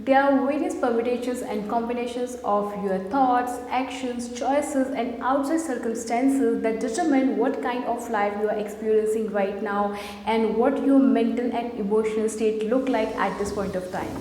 There are various permutations and combinations of your thoughts, actions, choices, and outside circumstances that determine what kind of life you are experiencing right now and what your mental and emotional state look like at this point of time.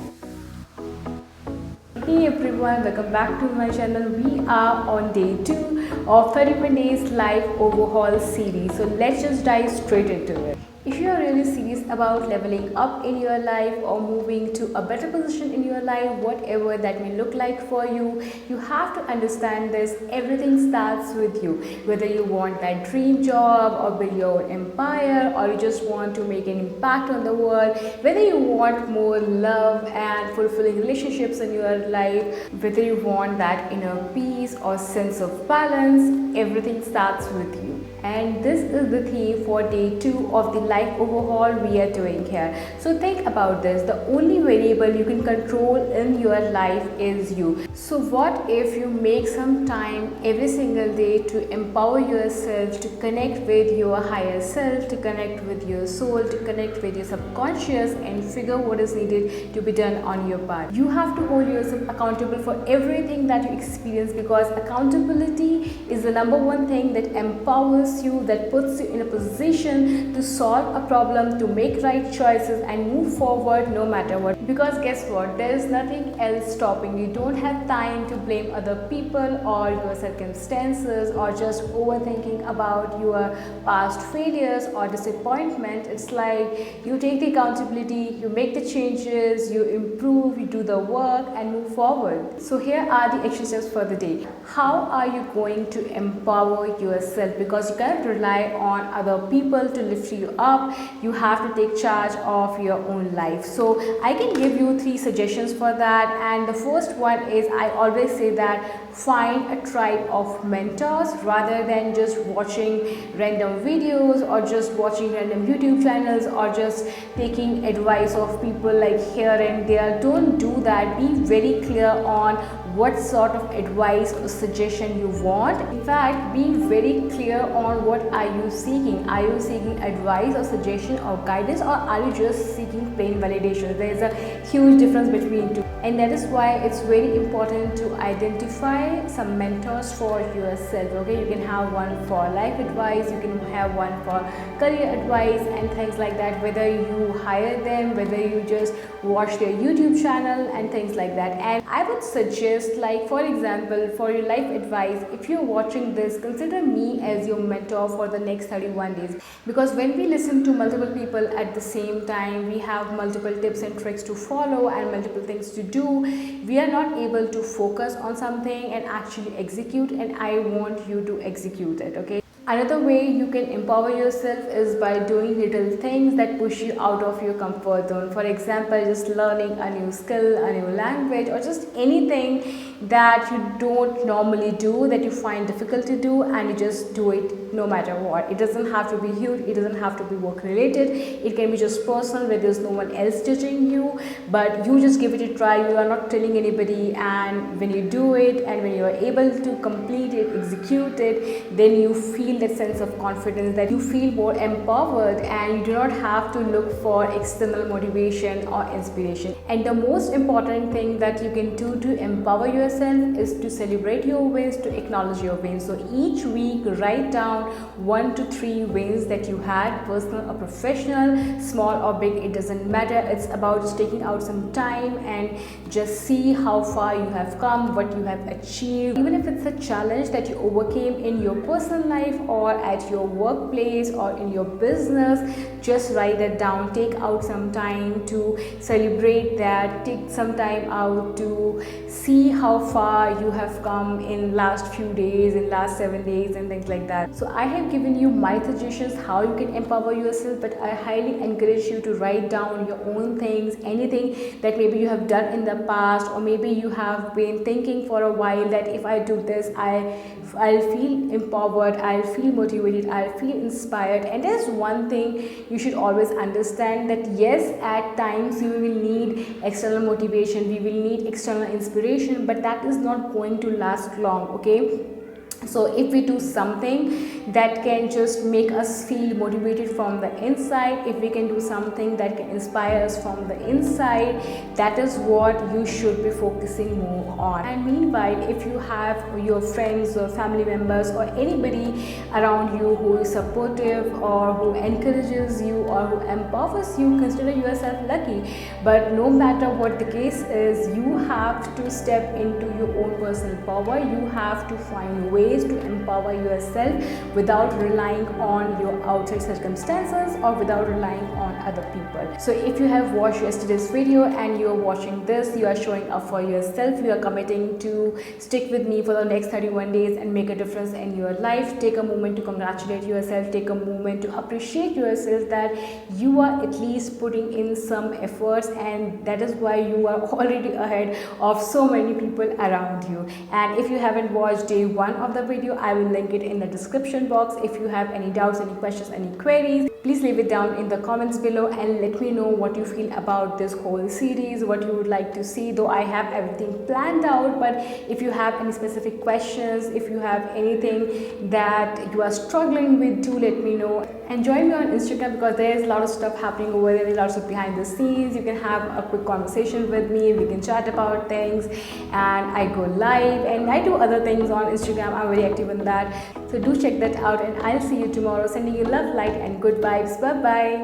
Hey everyone, welcome back to my channel. We are on day 2 of 31 Days Life Overhaul Series. So let's just dive straight into it. If you are really serious about leveling up in your life or moving to a better position in your life, whatever that may look like for you, you have to understand this. Everything starts with you. Whether you want that dream job or build your own empire, or you just want to make an impact on the world, whether you want more love and fulfilling relationships in your life, whether you want that inner peace or sense of balance, everything starts with you. And this is the theme for day 2 of the life overhaul we are doing here. So think about this. The only variable you can control in your life is you. So what if you make some time every single day to empower yourself, to connect with your higher self, to connect with your soul, to connect with your subconscious and figure what is needed to be done on your part. You have to hold yourself accountable for everything that you experience, because accountability is the number one thing that empowers you, that puts you in a position to solve a problem, to make right choices and move forward no matter what. Because guess what, there is nothing else stopping you. Don't have time to blame other people or your circumstances or just overthinking about your past failures or disappointment. It's like you take the accountability, you make the changes, you improve, you do the work and move forward. So here are the action steps for the day. How are you going to empower yourself? Because you cannot rely on other people to lift you up. You have to take charge of your own life. So I can give you 3 suggestions for that. And the first one is, I always say that find a tribe of mentors rather than just watching random videos or just watching random YouTube channels or just taking advice of people like here and there. Don't do that. Be very clear on what sort of advice or suggestion you want. In fact, be very clear on what are you seeking. Are you seeking advice or suggestion or guidance, or are you just seeking plain validation? There is a huge difference between two, and that is why it's very important to identify some mentors for yourself. Okay, you can have one for life advice, you can have one for career advice and things like that, whether you hire them, whether you just watch their YouTube channel and things like that. And I would suggest, like for example, for your life advice, if you're watching this, consider me as your mentor for the next 31 days. Because when we listen to multiple people at the same time, we have multiple tips and tricks to follow and multiple things to do. We are not able to focus on something and actually execute, and I want you to execute it. Okay, another way you can empower yourself is by doing little things that push you out of your comfort zone. For example, just learning a new skill, a new language, or just anything that you don't normally do, that you find difficult to do, and you just do it no matter what. It doesn't have to be huge, it doesn't have to be work related, it can be just personal where there's no one else judging you, but you just give it a try. You are not telling anybody, and when you do it and when you are able to complete it, execute it, then you feel that sense of confidence, that you feel more empowered, and you do not have to look for external motivation or inspiration. And the most important thing that you can do to empower yourself is to celebrate your wins, to acknowledge your wins. So each week write down 1 to 3 wins that you had, personal or professional, small or big, it doesn't matter. It's about just taking out some time and just see how far you have come, what you have achieved. Even if it's a challenge that you overcame in your personal life or at your workplace or in your business, just write that down. Take out some time to celebrate that. Take some time out to see how far you have come in last few days, in last 7 days and things like that. So I have given you my suggestions how you can empower yourself, but I highly encourage you to write down your own things, anything that maybe you have done in the past, or maybe you have been thinking for a while that if I do this, I'll feel empowered, I'll feel motivated, I'll feel inspired. And there's one thing you should always understand, that yes, at times you will need external motivation, we will need external inspiration, but that is not going to last long. Okay, So if we do something that can just make us feel motivated from the inside, if we can do something that can inspire us from the inside, that is what you should be focusing more on. And meanwhile, if you have your friends or family members or anybody around you who is supportive or who encourages you or who empowers you, consider yourself lucky. But no matter what the case is, you have to step into your own personal power. You have to find ways to empower yourself without relying on your outside circumstances or without relying on other people. So if you have watched yesterday's video and you are watching this, you are showing up for yourself, you are committing to stick with me for the next 31 days and make a difference in your life. Take a moment to congratulate yourself, take a moment to appreciate yourself that you are at least putting in some efforts, and that is why you are already ahead of so many people around you. And if you haven't watched day 1 of the video, I will link it in the description box. If you have any doubts, any questions, any queries, please leave it down in the comments below and let me know what you feel about this whole series, what you would like to see. Though I have everything planned out, but if you have any specific questions, if you have anything that you are struggling with, do let me know. And join me on Instagram because there is a lot of stuff happening over there. There's lots of behind the scenes. You can have a quick conversation with me, we can chat about things, and I go live and I do other things on Instagram. I'm very active in that, so do check that out, and I'll see you tomorrow. Sending you love, light and good vibes. Bye bye.